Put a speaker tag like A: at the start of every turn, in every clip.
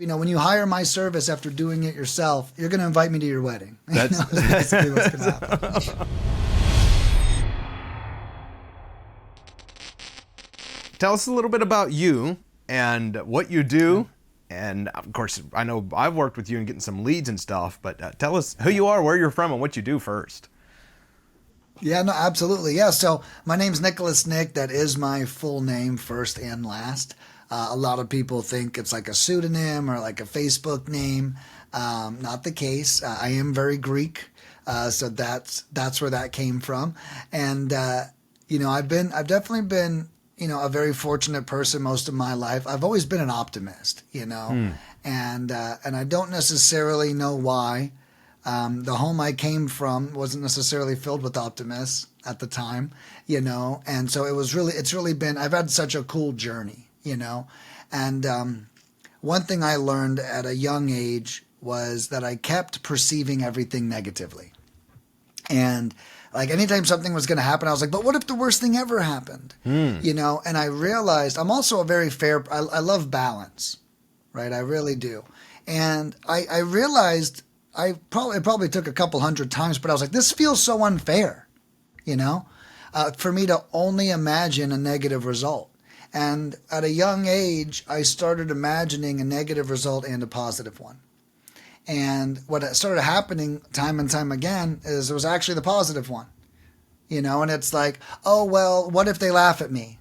A: When you hire my service after doing it yourself, you're going to invite me to your wedding.
B: That's
A: Basically what's going to happen.
B: Tell us a little bit about you and what you do. And of course, I know I've worked with you and getting some leads and stuff, but tell us who you are, where you're from, and what you do first.
A: Yeah, no, absolutely. Yeah. So my name's Nicholas Nick. That is my full name, first and last. A lot of people think it's like a pseudonym or like a Facebook name. Not the case. I am very Greek. So that's where that came from. And, I've definitely been, a very fortunate person most of my life. I've always been an optimist, and I don't necessarily know why. The home I came from wasn't necessarily filled with optimists at the time, and so it's really been, I've had such a cool journey, and one thing I learned at a young age was that I kept perceiving everything negatively. And like anytime something was going to happen, I was like, but what if the worst thing ever happened? And I realized I'm also a very I love balance, right? I really do. And I realized it probably took a couple hundred times, but I was like, this feels so unfair, for me to only imagine a negative result. And at a young age, I started imagining a negative result and a positive one. And what started happening time and time again is it was actually the positive one, and it's like, oh, well, what if they laugh at me?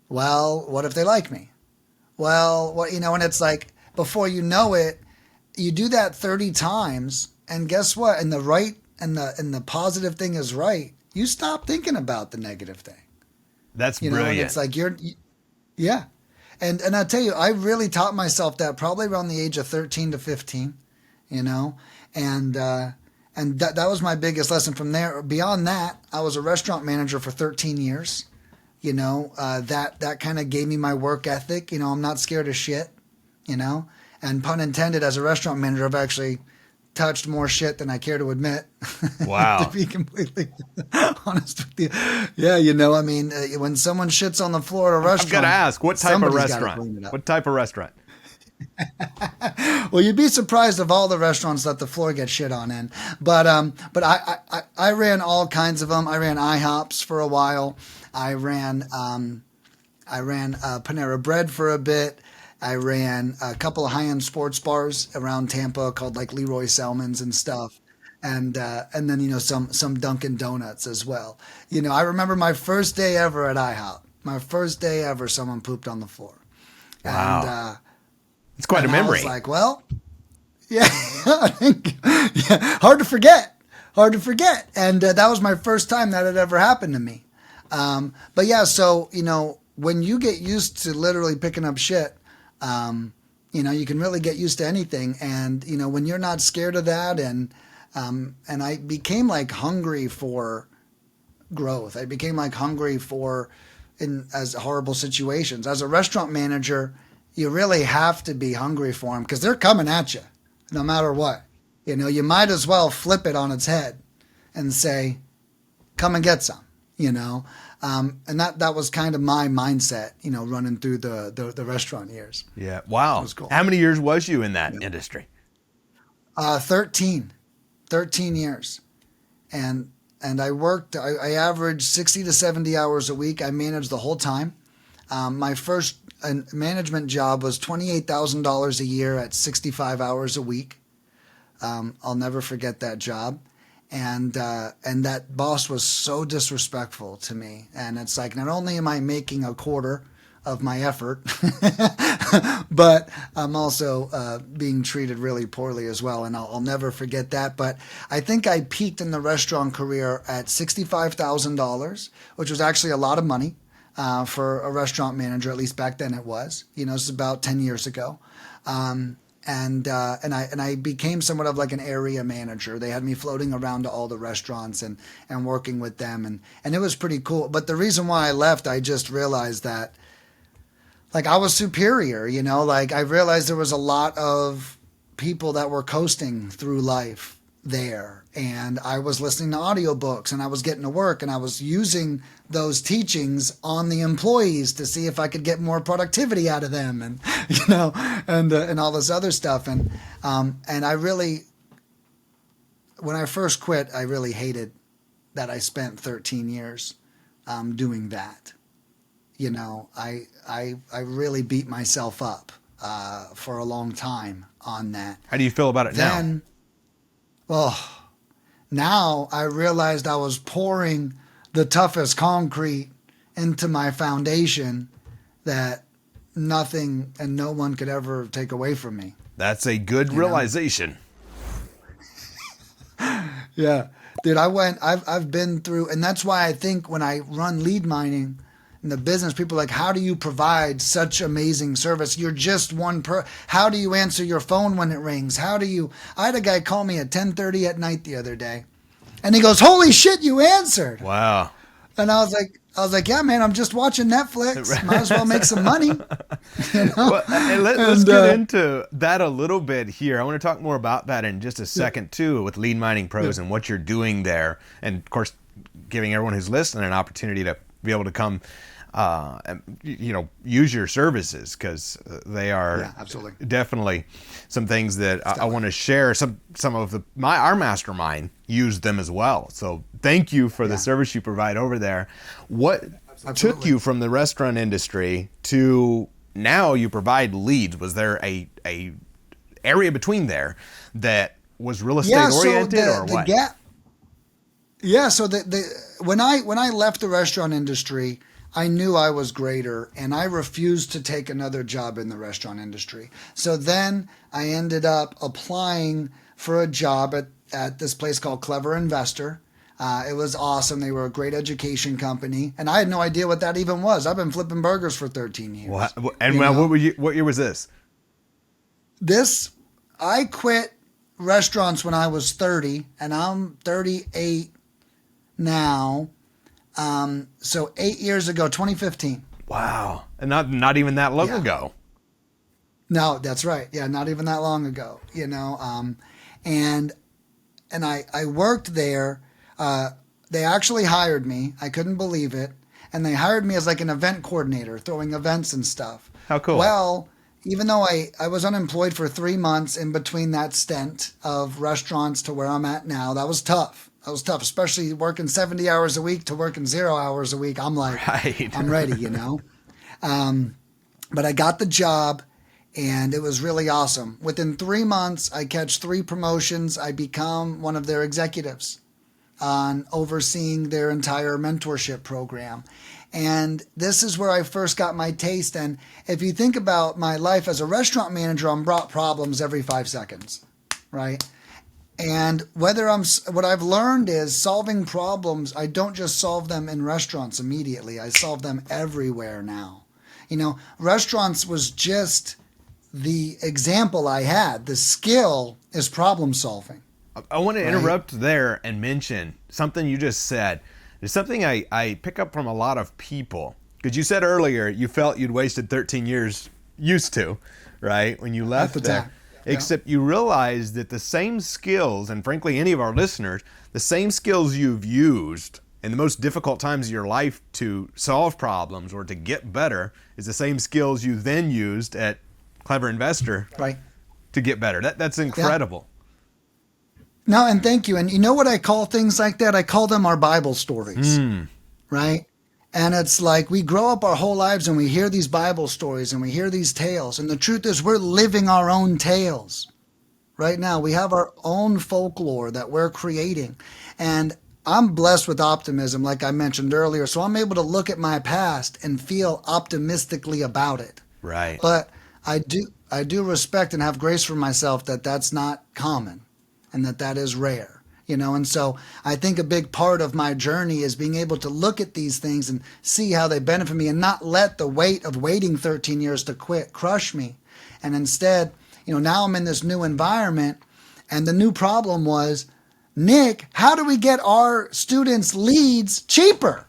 A: Well, what if they like me? Well, and it's like, before you know it, you do that 30 times, and guess what? And the positive thing is right. You stop thinking about the negative thing.
B: That's brilliant.
A: And it's like yeah. And I tell you, I really taught myself that probably around the age of 13 to 15. And that was my biggest lesson from there. Beyond that, I was a restaurant manager for 13 years. That kind of gave me my work ethic. I'm not scared of shit, and pun intended, as a restaurant manager, I've actually touched more shit than I care to admit.
B: Wow.
A: To be completely honest with you. Yeah. When someone shits on the floor at a restaurant,
B: I've got to ask, what type of
A: somebody's gotta
B: restaurant?
A: clean it up.
B: What type of restaurant?
A: Well, you'd be surprised of all the restaurants that the floor gets shit on in. But I ran all kinds of them. I ran IHOPs for a while. I ran Panera Bread for a bit. I ran a couple of high-end sports bars around Tampa called like Leroy Selman's and stuff. And then some Dunkin' Donuts as well. I remember my first day ever at IHOP. My first day ever, someone pooped on the floor.
B: Wow.
A: And
B: It's quite a memory.
A: I was like, well, yeah, yeah, hard to forget. And that was my first time that had ever happened to me. But yeah, so, when you get used to literally picking up shit, you can really get used to anything. And, when you're not scared of that, and I became like hungry for growth. I became like hungry as horrible situations. As a restaurant manager, you really have to be hungry for them because they're coming at you no matter what. You might as well flip it on its head and say, come and get some, and that was kind of my mindset, running through the restaurant years.
B: Yeah. Wow.
A: It was cool.
B: How many years was you in that industry?
A: 13 years. And I worked, I averaged 60 to 70 hours a week. I managed the whole time. My first management job was $28,000 a year at 65 hours a week. I'll never forget that job. And that boss was so disrespectful to me. And it's like, not only am I making a quarter of my effort, but I'm also being treated really poorly as well. And I'll never forget that. But I think I peaked in the restaurant career at $65,000, which was actually a lot of money for a restaurant manager. At least back then it was. It's about 10 years ago. And I became somewhat of like an area manager. They had me floating around to all the restaurants and working with them, and it was pretty cool. But the reason why I left, I just realized that like I was superior, like I realized there was a lot of people that were coasting through life, there, and I was listening to audiobooks, and I was getting to work, and I was using those teachings on the employees to see if I could get more productivity out of them, and and all this other stuff, and I really, when I first quit, I really hated that I spent 13 years doing that. I really beat myself up for a long time on that.
B: How do you feel about it now?
A: Well, now I realized I was pouring the toughest concrete into my foundation that nothing and no one could ever take away from me.
B: That's a good realization.
A: Yeah. Dude, I've been through, and that's why I think when I run lead mining in the business, people are like, how do you provide such amazing service? You're just how do you answer your phone when it rings? I had a guy call me at 10:30 at night the other day, and he goes, holy shit, you answered.
B: Wow.
A: And I was like, yeah, man, I'm just watching Netflix. Might as well make some money.
B: Well, let's get into that a little bit here. I want to talk more about that in just a second, too, with Lead Mining Pros and what you're doing there. And, of course, giving everyone who's listening an opportunity to be able to come, use your services, because they are definitely some things that I want to share. Some of our mastermind use them as well. So thank you for the service you provide over there. What took you from the restaurant industry to now you provide leads? Was there a area between there that was real estate oriented, or what?
A: Yeah. So when I left the restaurant industry, I knew I was greater, and I refused to take another job in the restaurant industry. So then I ended up applying for a job at this place called Clever Investor. It was awesome. They were a great education company, and I had no idea what that even was. I've been flipping burgers for 13 years.
B: What? And what year was this?
A: I quit restaurants when I was 30, and I'm 38 now. So 8 years ago, 2015.
B: Wow. And not even that long ago.
A: No, that's right. Yeah. Not even that long ago, and I worked there. They actually hired me. I couldn't believe it. And they hired me as like an event coordinator, throwing events and stuff.
B: How cool.
A: Well, even though I was unemployed for 3 months in between that stint of restaurants to where I'm at now, that was tough. Especially working 70 hours a week to working 0 hours a week. I'm like, I'm ready, But I got the job, and it was really awesome. Within 3 months, I catch 3 promotions. I become one of their executives on overseeing their entire mentorship program. And this is where I first got my taste. And if you think about my life as a restaurant manager, I'm brought problems every 5 seconds, right? And what I've learned is solving problems. I don't just solve them in restaurants immediately. I solve them everywhere now. Restaurants was just the example I had. The skill is problem solving.
B: I want to interrupt there and mention something you just said. It's something I pick up from a lot of people. Because you said earlier you felt you'd wasted 13 years used to, right? When you left there. Except you realize that the same skills, and frankly, any of our listeners, the same skills you've used in the most difficult times of your life to solve problems or to get better is the same skills you then used at Clever Investor to get better. That's incredible.
A: No, and thank you. And you know what I call things like that? I call them our Bible stories, right? And it's like we grow up our whole lives and we hear these Bible stories and we hear these tales. And the truth is we're living our own tales right now. We have our own folklore that we're creating. And I'm blessed with optimism, like I mentioned earlier. So I'm able to look at my past and feel optimistically about it.
B: Right.
A: But I do respect and have grace for myself that that's not common and that is rare. And so I think a big part of my journey is being able to look at these things and see how they benefit me and not let the weight of waiting 13 years to quit crush me. And instead, now I'm in this new environment, and the new problem was, Nick, how do we get our students leads cheaper?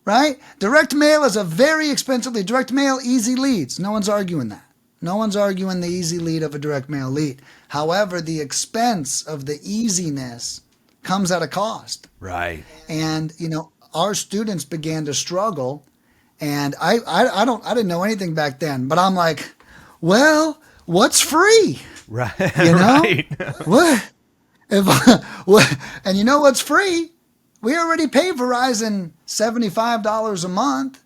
A: Right? Direct mail is a very expensive lead. Direct mail, easy leads. No one's arguing that. No one's arguing the easy lead of a direct mail lead. However, the expense of the easiness comes at a cost.
B: Right.
A: And, our students began to struggle. And I didn't know anything back then, but I'm like, well, what's free?
B: Right.
A: Right.
B: Right.
A: What? What? And you know what's free? We already pay Verizon $75 a month,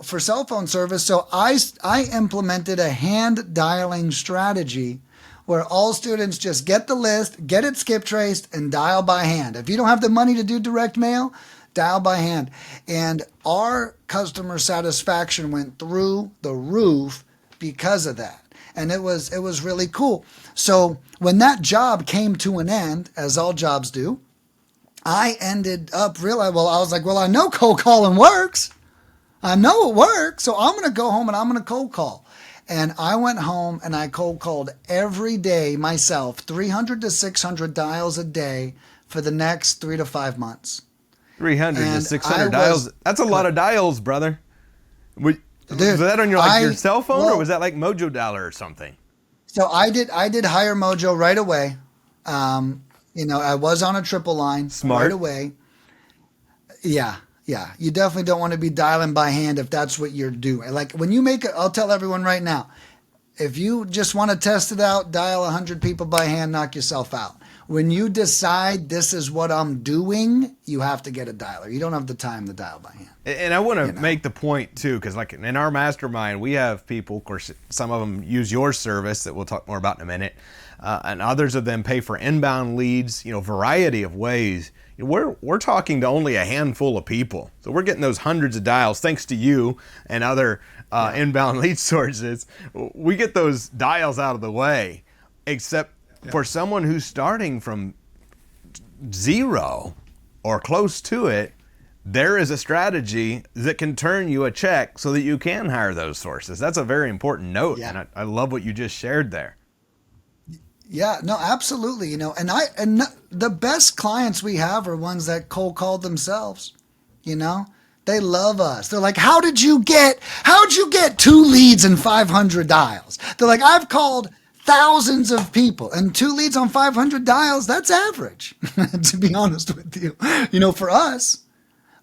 A: for cell phone service. So I implemented a hand dialing strategy where all students just get the list, get it skip traced, and dial by hand. If you don't have the money to do direct mail, dial by hand. And our customer satisfaction went through the roof because of that. And it was really cool. So when that job came to an end, as all jobs do, I ended up realizing, I was like, I know cold calling works. I know it works. So I'm going to go home and I'm going to cold call. And I went home and I cold called every day myself, 300 to 600 dials a day for the next 3 to 5 months.
B: 300 to
A: And
B: 600
A: I
B: dials.
A: was-
B: That's a lot of dials, brother. Was
A: Dude,
B: that on your cell phone, or
A: well-
B: was that like Mojo Dialer or something?
A: So I did hire Mojo right away. I was on a triple line
B: Smart.
A: right away. Yeah. You definitely don't want to be dialing by hand if that's what you're doing. Like when you I'll tell everyone right now, if you just want to test it out, dial 100 people by hand, knock yourself out. When you decide this is what I'm doing, you have to get a dialer. You don't have the time to dial by hand.
B: And I want to make the point too, because like in our mastermind, we have people, of course, some of them use your service that we'll talk more about in a minute, and others of them pay for inbound leads, variety of ways. We're talking to only a handful of people. So we're getting those hundreds of dials thanks to you and other inbound lead sources. We get those dials out of the way, except for someone who's starting from zero or close to it. There is a strategy that can turn you a check so that you can hire those sources. That's a very important note.
A: Yeah.
B: And I love what you just shared there.
A: Yeah, no, absolutely. And the best clients we have are ones that cold called themselves. They love us. They're like, how'd you get 2 leads and 500 dials? They're like, I've called thousands of people and 2 leads on 500 dials. That's average, to be honest with you, for us.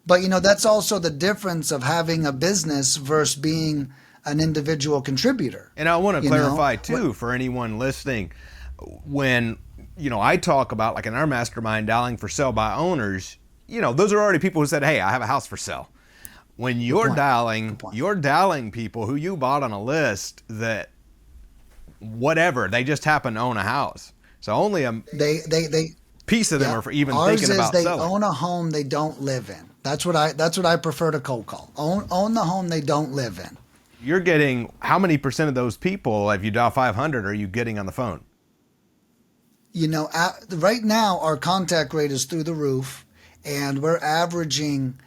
A: But, that's also the difference of having a business versus being an individual contributor.
B: And I want to clarify too, for anyone listening, when, I talk about, like in our mastermind, dialing for sale by owners, those are already people who said, hey, I have a house for sale. When you're dialing people who you bought on a list that whatever, they just happen to own a house. So only a piece of them are for even thinking about
A: they
B: selling.
A: Own a home they don't live in. That's what I prefer to cold call. Own the home they don't live in.
B: You're getting, how many percent of those people, if you dial 500, are you getting on the phone?
A: Right now our contact rate is through the roof, and we're averaging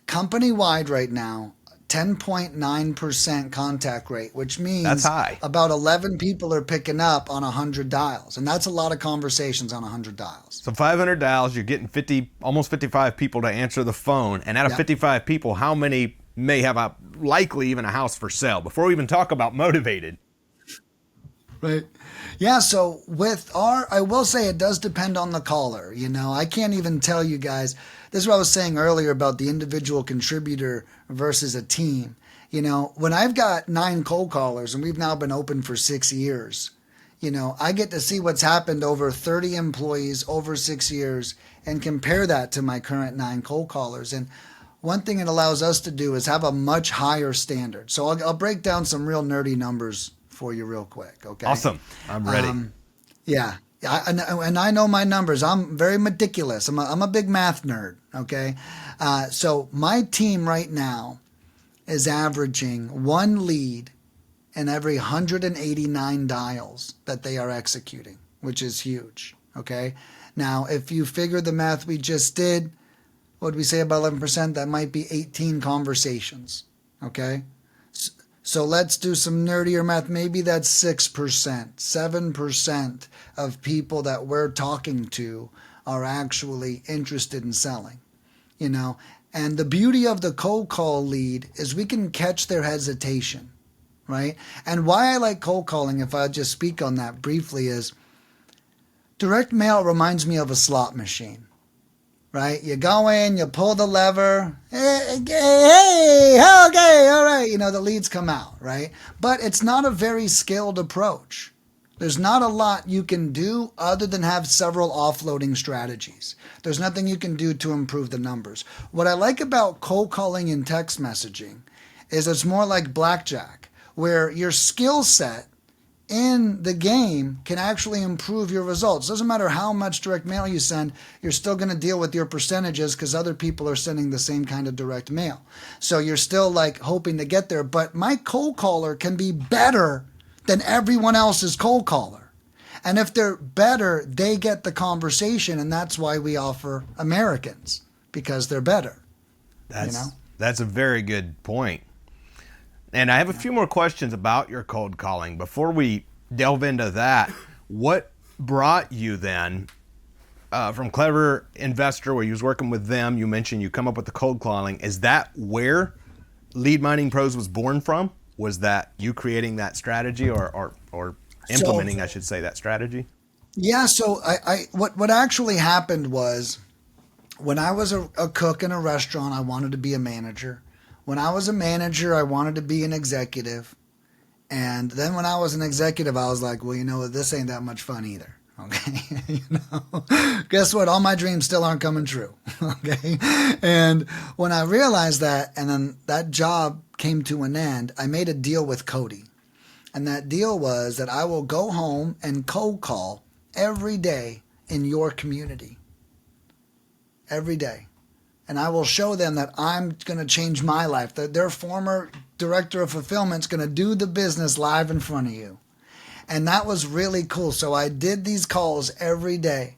A: company-wide right now 10.9% contact rate, which means
B: that's high.
A: About 11 people are picking up on 100 dials, and that's a lot of conversations on 100 dials.
B: So 500 dials, you're getting almost 55 people to answer the phone, and out of 55 people, how many may have likely even a house for sale? Before we even talk about motivated.
A: Right. Yeah. So I will say it does depend on the caller. I can't even tell you guys. This is what I was saying earlier about the individual contributor versus a team. When I've got 9 cold callers and we've now been open for 6 years, I get to see what's happened over 30 employees over 6 years and compare that to my current 9 cold callers. And one thing it allows us to do is have a much higher standard. So I'll break down some real nerdy numbers for you real quick. Okay.
B: Awesome. I'm ready.
A: Yeah. And I know my numbers. I'm very meticulous. I'm a big math nerd. Okay. So my team right now is averaging 1 lead in every 189 dials that they are executing, which is huge. Okay. Now, if you figure the math we just did, what did we say about 11%? That might be 18 conversations. Okay. So let's do some nerdier math. Maybe that's 6%, 7% of people that we're talking to are actually interested in selling, And the beauty of the cold call lead is we can catch their hesitation, right? And why I like cold calling, if I just speak on that briefly, is direct mail reminds me of a slot machine, right? You go in, you pull the lever, hey, okay, all right, the leads come out, right? But it's not a very scaled approach. There's not a lot you can do other than have several offloading strategies. There's nothing you can do to improve the numbers. What I like about cold calling and text messaging is it's more like blackjack, where your skill set in the game can actually improve your results. Doesn't matter how much direct mail you send, you're still going to deal with your percentages because other people are sending the same kind of direct mail. So you're still like hoping to get there. But my cold caller can be better than everyone else's cold caller. And if they're better, they get the conversation. And that's why we offer Americans, because they're better.
B: That's a very good point. And I have a few more questions about your cold calling. Before we delve into that, what brought you then from Clever Investor, where you was working with them? You mentioned you come up with the cold calling. Is that where Lead Mining Pros was born from? Was that you creating that strategy or implementing, I should say, that strategy?
A: Yeah. So what actually happened was, when I was a cook in a restaurant, I wanted to be a manager. When I was a manager, I wanted to be an executive. And then when I was an executive, I was like, well, this ain't that much fun either. Okay. Guess what? All my dreams still aren't coming true. Okay. And when I realized that, and then that job came to an end, I made a deal with Cody. And that deal was that I will go home and cold call every day in your community. Every day. And I will show them that I'm going to change my life, that their former director of fulfillment is going to do the business live in front of you. And that was really cool. So I did these calls every day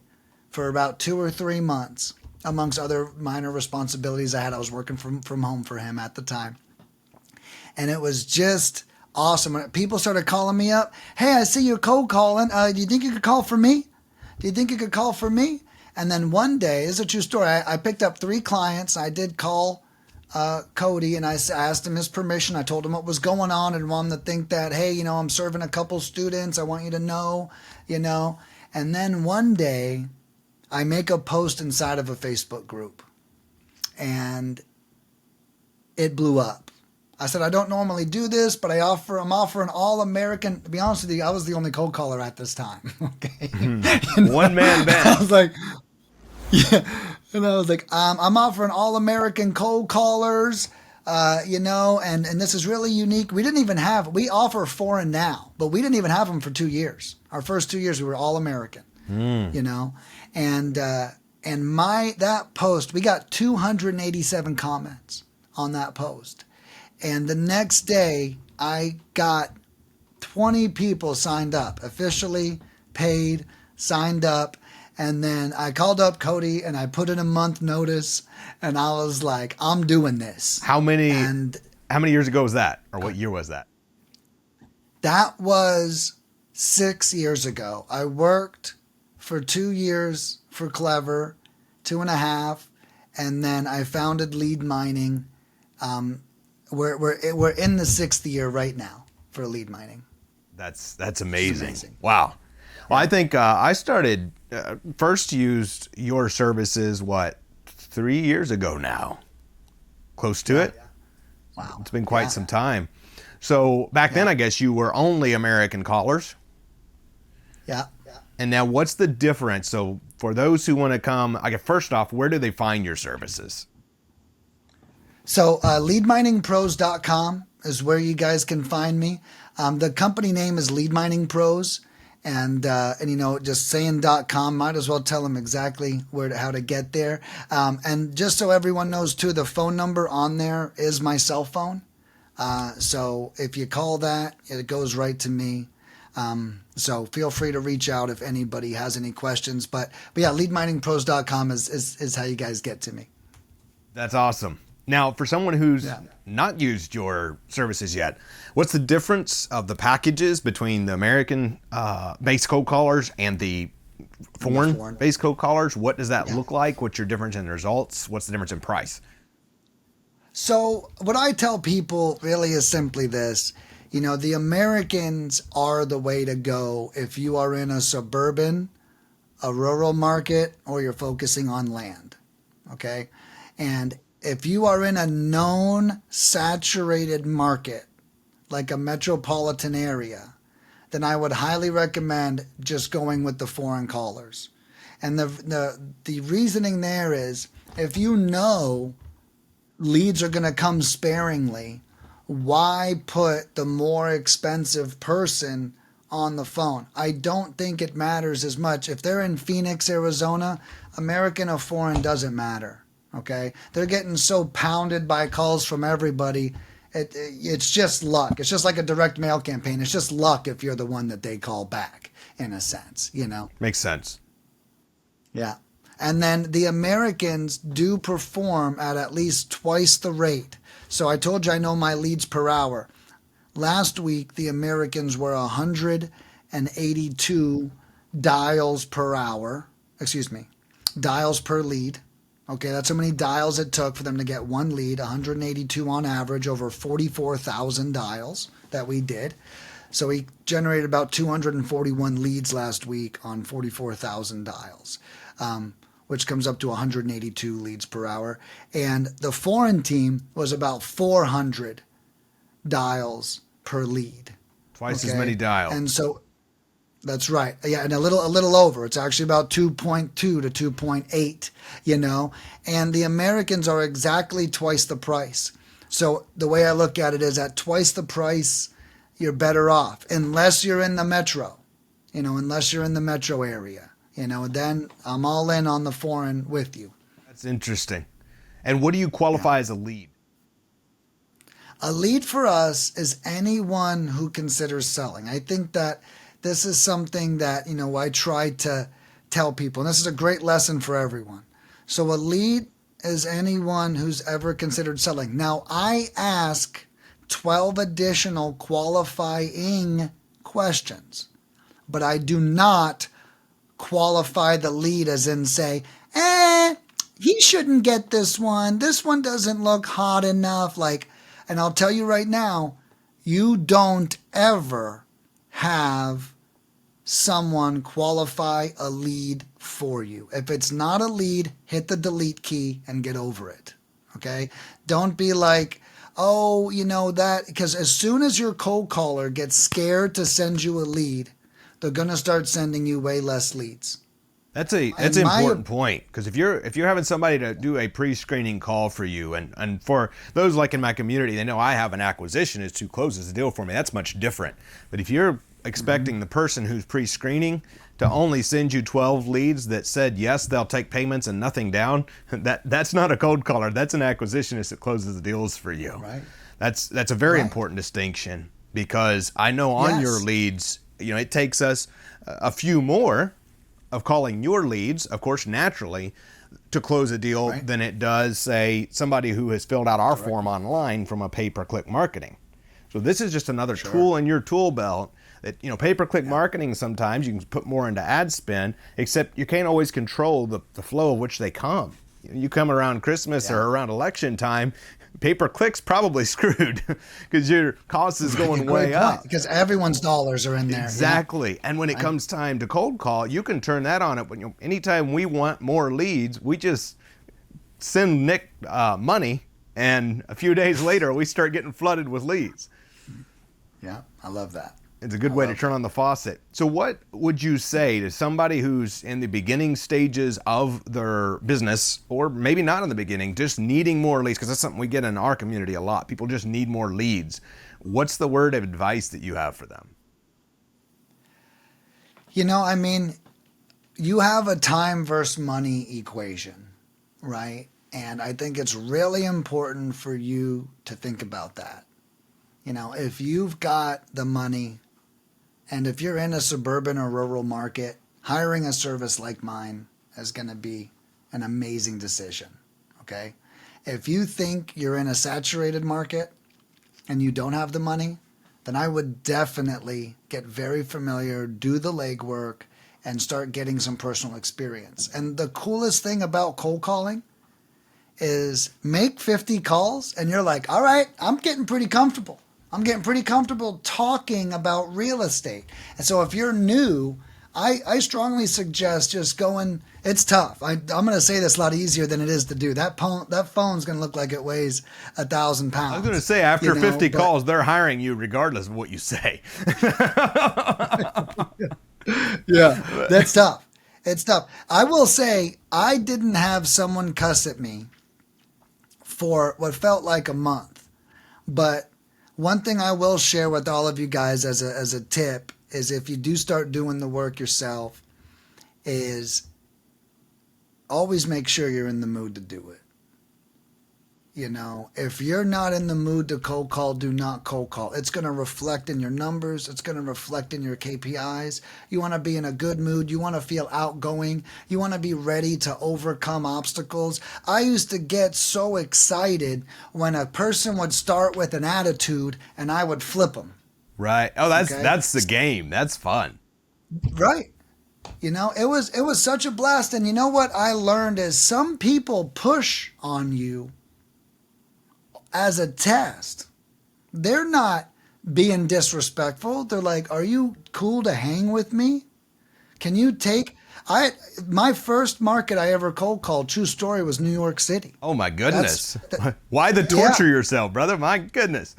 A: for about 2 or 3 months, amongst other minor responsibilities I had. I was working from home for him at the time. And it was just awesome. When people started calling me up, hey, I see you're cold calling. Do you think you could call for me? Do you think you could call for me? And then one day, it's a true story, I picked up 3 clients. I did call Cody, and I asked him his permission. I told him what was going on and wanted him to think that, hey, I'm serving a couple students. I want you to know. And then one day, I make a post inside of a Facebook group, and it blew up. I said, I don't normally do this, but I'm offering all American. To be honest with you, I was the only cold caller at this time. Okay.
B: One man band.
A: I was like, yeah. And I was like, I'm offering all American cold callers, and this is really unique. We offer foreign now, but we didn't even have them for 2 years. Our first 2 years, we were all American, and that post, we got 287 comments on that post. And the next day, I got 20 people signed up, officially paid, signed up. And then I called up Cody and I put in a month notice, and I was like, I'm doing this.
B: How many years ago was that? Or what year was that?
A: That was 6 years ago. I worked for 2 years for Clever, 2.5. And then I founded Lead Mining. We're in the 6th year right now for Lead Mining.
B: That's amazing. Wow. Well, I think I started first used your services 3 years ago now, close to it.
A: Yeah. Wow,
B: it's been quite some time. So back then, I guess you were only American callers.
A: Yeah.
B: And now, what's the difference? So for those who want to come, first off, where do they find your services?
A: So leadminingpros.com is where you guys can find me. The company name is Lead Mining Pros, and just saying .com, might as well tell them exactly how to get there. And just so everyone knows too, the phone number on there is my cell phone. So if you call that, it goes right to me. So feel free to reach out if anybody has any questions. But yeah, leadminingpros.com is how you guys get to me.
B: That's awesome. Now, for someone who's not used your services yet, what's the difference of the packages between the American-based cold callers and the foreign-based cold callers? What does that look like? What's your difference in results? What's the difference in price?
A: So what I tell people really is simply this. The Americans are the way to go if you are in a suburban, a rural market, or you're focusing on land. Okay? And if you are in a known saturated market, like a metropolitan area, then I would highly recommend just going with the foreign callers. And the reasoning there is, if you know leads are going to come sparingly, why put the more expensive person on the phone? I don't think it matters as much. If they're in Phoenix, Arizona, American or foreign doesn't matter. Okay? They're getting so pounded by calls from everybody. It's just luck. It's just like a direct mail campaign. It's just luck if you're the one that they call back, in a sense,
B: Makes sense.
A: Yeah. And then the Americans do perform at least twice the rate. So I told you I know my leads per hour. Last week, the Americans were 182 dials per hour. Dials per lead. Okay, that's how many dials it took for them to get one lead, 182 on average over 44,000 dials that we did. So we generated about 241 leads last week on 44,000 dials, which comes up to 182 leads per hour. And the foreign team was about 400 dials per lead.
B: Twice as many dials.
A: And so that's right. Yeah, and a little over. It's actually about 2.2 to 2.8, And the Americans are exactly twice the price. So the way I look at it is, at twice the price, you're better off, unless you're in the metro, unless you're in the metro area, then I'm all in on the foreign with you.
B: That's interesting. And what do you qualify as a lead?
A: A lead for us is anyone who considers selling. I think that this is something that, I try to tell people, and this is a great lesson for everyone. So a lead is anyone who's ever considered selling. Now, I ask 12 additional qualifying questions, but I do not qualify the lead as in say, he shouldn't get this one. This one doesn't look hot enough. And I'll tell you right now, you don't ever have someone qualify a lead for you. If it's not a lead, hit the delete key and get over it. Okay? Don't be like, that, because as soon as your cold caller gets scared to send you a lead, they're going to start sending you way less leads.
B: That's an important point, because if you're having somebody to do a pre-screening call for you, and for those like in my community, they know I have an acquisition is who closes the deal for me. That's much different. But if you're expecting the person who's pre-screening to only send you 12 leads that said yes, they'll take payments and nothing down, that's not a cold caller. That's an acquisitionist that closes the deals for you.
A: Right.
B: That's a very important distinction, because I know on your leads, it takes us a few more of calling your leads, of course, naturally, to close a deal than it does, say, somebody who has filled out our form online from a pay-per-click marketing. So this is just another tool in your tool belt that, pay-per-click marketing, sometimes you can put more into ad spend, except you can't always control the flow of which they come. You come around Christmas or around election time, pay-per-click's probably screwed because your cost is going way up.
A: Because everyone's dollars are in there.
B: Exactly. And when it comes time to cold call, you can turn that on. But anytime we want more leads, we just send Nick money, and a few days later, we start getting flooded with leads.
A: Yeah, I love that.
B: It's a good way to turn on the faucet. So what would you say to somebody who's in the beginning stages of their business, or maybe not in the beginning, just needing more leads? Because that's something we get in our community a lot. People just need more leads. What's the word of advice that you have for them?
A: You have a time versus money equation, right? And I think it's really important for you to think about that. If you've got the money, and if you're in a suburban or rural market, hiring a service like mine is going to be an amazing decision, okay? If you think you're in a saturated market and you don't have the money, then I would definitely get very familiar, do the legwork, and start getting some personal experience. And the coolest thing about cold calling is make 50 calls and you're like, all right, I'm getting pretty comfortable. I'm getting pretty comfortable talking about real estate. And so if you're new, I strongly suggest just going. It's tough. I'm going to say this a lot easier than it is to do. That phone's going to look like it weighs 1,000 pounds.
B: I was going to say, after 50
A: but,
B: calls, they're hiring you regardless of what you say.
A: Yeah, that's tough. It's tough. I will say I didn't have someone cuss at me for what felt like a month. But one thing I will share with all of you guys as a tip is, if you do start doing the work yourself, is always make sure you're in the mood to do it. You know, if you're not in the mood to cold call, do not cold call. It's going to reflect in your numbers. It's going to reflect in your KPIs. You want to be in a good mood. You want to feel outgoing. You want to be ready to overcome obstacles. I used to get so excited when a person would start with an attitude and I would flip them.
B: Right. Oh, that's the game. That's fun.
A: Right. You know, it was such a blast. And you know what I learned is some people push on you as a test. They're not being disrespectful. They're like, are you cool to hang with me? Can you take my first market I ever cold called, true story, was New York City.
B: Oh my goodness. Why the torture yourself, brother? My goodness.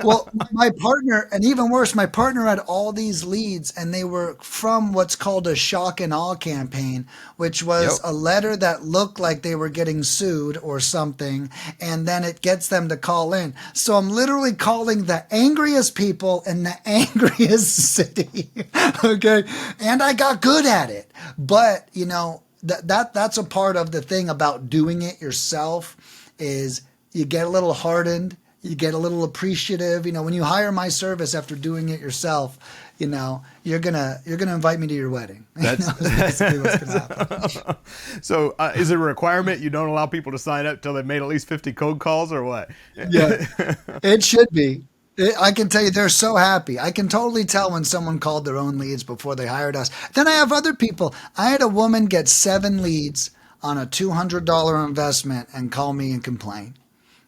A: Well, my partner, and even worse, my partner had all these leads, and they were from what's called a shock and awe campaign, which was a letter that looked like they were getting sued or something, and then it gets them to call in. So I'm literally calling the angriest people in the angriest city. Okay. And I got good at it. But, you know, that's a part of the thing about doing it yourself, is you get a little hardened, you get a little appreciative. You know, when you hire my service after doing it yourself, you know, you're gonna invite me to your wedding. That's basically what's gonna happen.
B: So is it a requirement you don't allow people to sign up till they've made at least 50 cold calls, or what?
A: Yeah, it should be. I can tell you, they're so happy. I can totally tell when someone called their own leads before they hired us. Then I have other people. I had a woman get 7 leads on a $200 investment and call me and complain,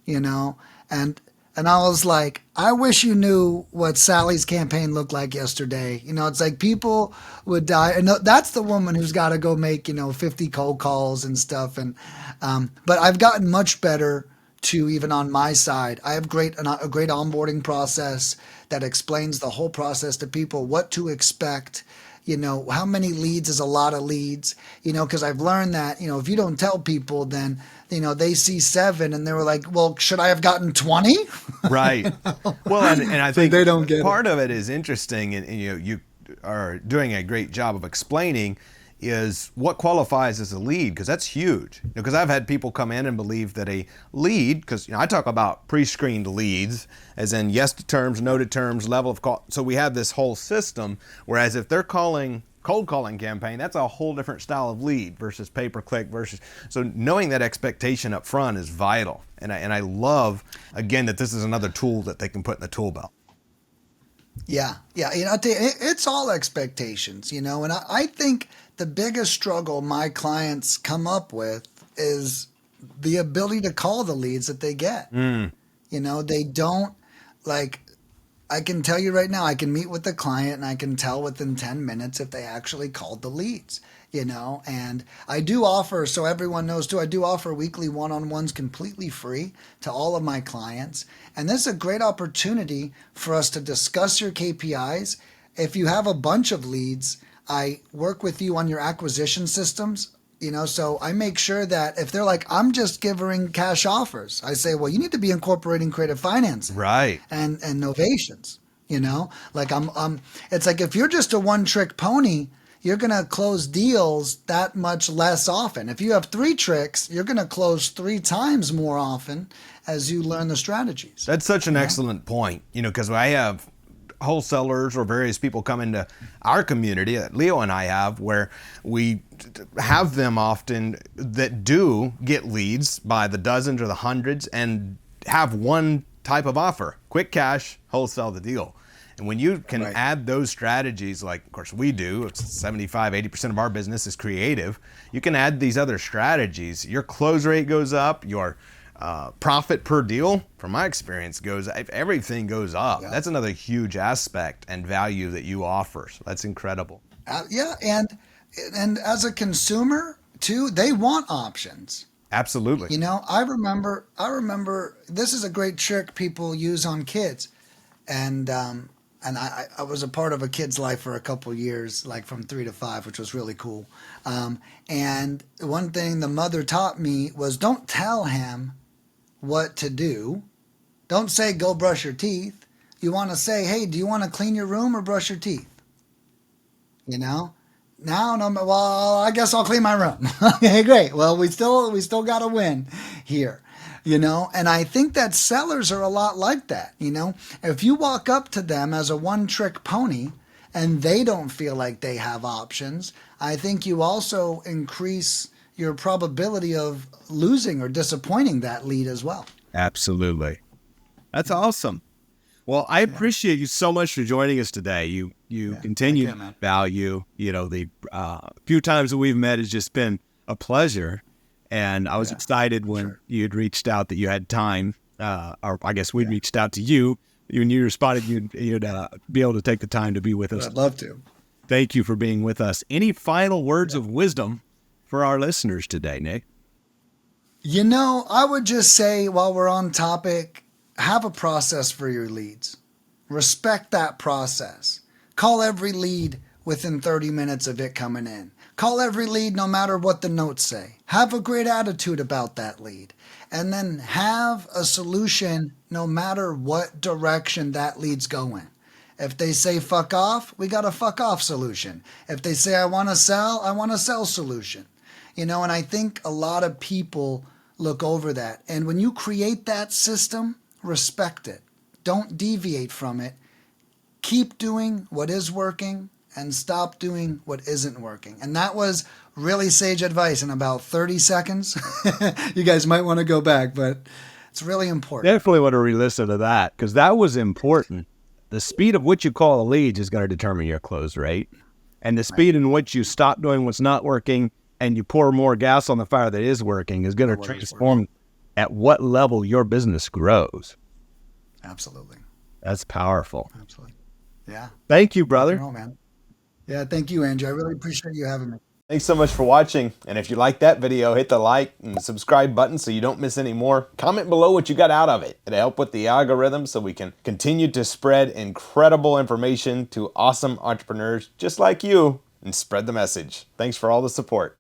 A: you know, and I was like, I wish you knew what Sally's campaign looked like yesterday. You know, it's like people would die. And that's the woman who's got to go make, 50 cold calls and stuff. And, but I've gotten much better to, even on my side. I have a great onboarding process that explains the whole process to people, what to expect. How many leads is a lot of leads, because I've learned that, if you don't tell people, then, they see 7 and they were like, well, should I have gotten 20?
B: Right. Well, and I think
A: they don't get
B: part of it is interesting, and you are doing a great job of explaining, is what qualifies as a lead, because that's huge. Because I've had people come in and believe that a lead, because I talk about pre-screened leads, as in yes to terms, no to terms, level of call. So we have this whole system, whereas if they're cold calling campaign, that's a whole different style of lead versus pay-per-click versus. So knowing that expectation up front is vital. And I love, again, that this is another tool that they can put in the tool belt.
A: Yeah. It's all expectations, and I think the biggest struggle my clients come up with is the ability to call the leads that they get. They don't, like, I can tell you right now, I can meet with the client and I can tell within 10 minutes if they actually called the leads, and I do offer, so everyone knows too, I do offer weekly one-on-ones completely free to all of my clients. And this is a great opportunity for us to discuss your KPIs. If you have a bunch of leads, I work with you on your acquisition systems, so I make sure that if they're like, I'm just giving cash offers, I say, well, you need to be incorporating creative financing.
B: Right.
A: And novations, like it's like, if you're just a one-trick pony, you're going to close deals that much less often. If you have 3 tricks, you're going to close 3 times more often as you learn the strategies.
B: That's such an excellent point, because I have wholesalers or various people come into our community that Leo and I have, where we have them often that do get leads by the dozens or the hundreds and have one type of offer: quick cash, wholesale the deal. And when you can add those strategies, like of course we do, it's 75-80% of our business is creative. You can add these other strategies, your close rate goes up, your profit per deal, from my experience, everything goes up.
A: Yeah.
B: That's another huge aspect and value that you offer. So that's incredible.
A: Yeah, and as a consumer too, they want options.
B: Absolutely.
A: You know, I remember this is a great trick people use on kids, and I was a part of a kid's life for a couple years, like from 3 to 5, which was really cool. And one thing the mother taught me was don't tell him what to do. Don't say go brush your teeth. You want to say, hey, do you want to clean your room or brush your teeth? You know. Now, no, well, I guess I'll clean my room. Okay, great. Well, we still got to win here, you know. And I think that sellers are a lot like that, you know. If you walk up to them as a one-trick pony and they don't feel like they have options, I think you also increase your probability of losing or disappointing that lead as well.
C: Absolutely. That's awesome. Well, I appreciate you so much for joining us today. You continue
A: thank you, man.
C: to value, the few times that we've met has just been a pleasure. And I was excited when you had reached out that you had time, or I guess we'd reached out to you. When you responded, you'd be able to take the time to be with us.
A: I'd love to.
C: Thank you for being with us. Any final words of wisdom for our listeners today, Nick?
A: You know, I would just say while we're on topic, have a process for your leads. Respect that process. Call every lead within 30 minutes of it coming in. Call every lead no matter what the notes say. Have a great attitude about that lead. And then have a solution no matter what direction that lead's going. If they say fuck off, we got a fuck off solution. If they say I want to sell solution. You know, and I think a lot of people look over that. And when you create that system, respect it. Don't deviate from it. Keep doing what is working and stop doing what isn't working. And that was really sage advice in about 30 seconds. You guys might want to go back, but it's really important.
C: Definitely want to re-listen to that because that was important. The speed of which you call a lead is going to determine your close rate. And the speed in which you stop doing what's not working and you pour more gas on the fire that is working is going to transform at what level your business grows.
A: Absolutely.
C: That's powerful.
A: Absolutely. Yeah.
C: Thank you, brother.
A: No, man. Yeah, thank you, Andrew. I really appreciate you having me.
B: Thanks so much for watching. And if you like that video, hit the like and subscribe button so you don't miss any more. Comment below what you got out of it. It'll help with the algorithm so we can continue to spread incredible information to awesome entrepreneurs just like you and spread the message. Thanks for all the support.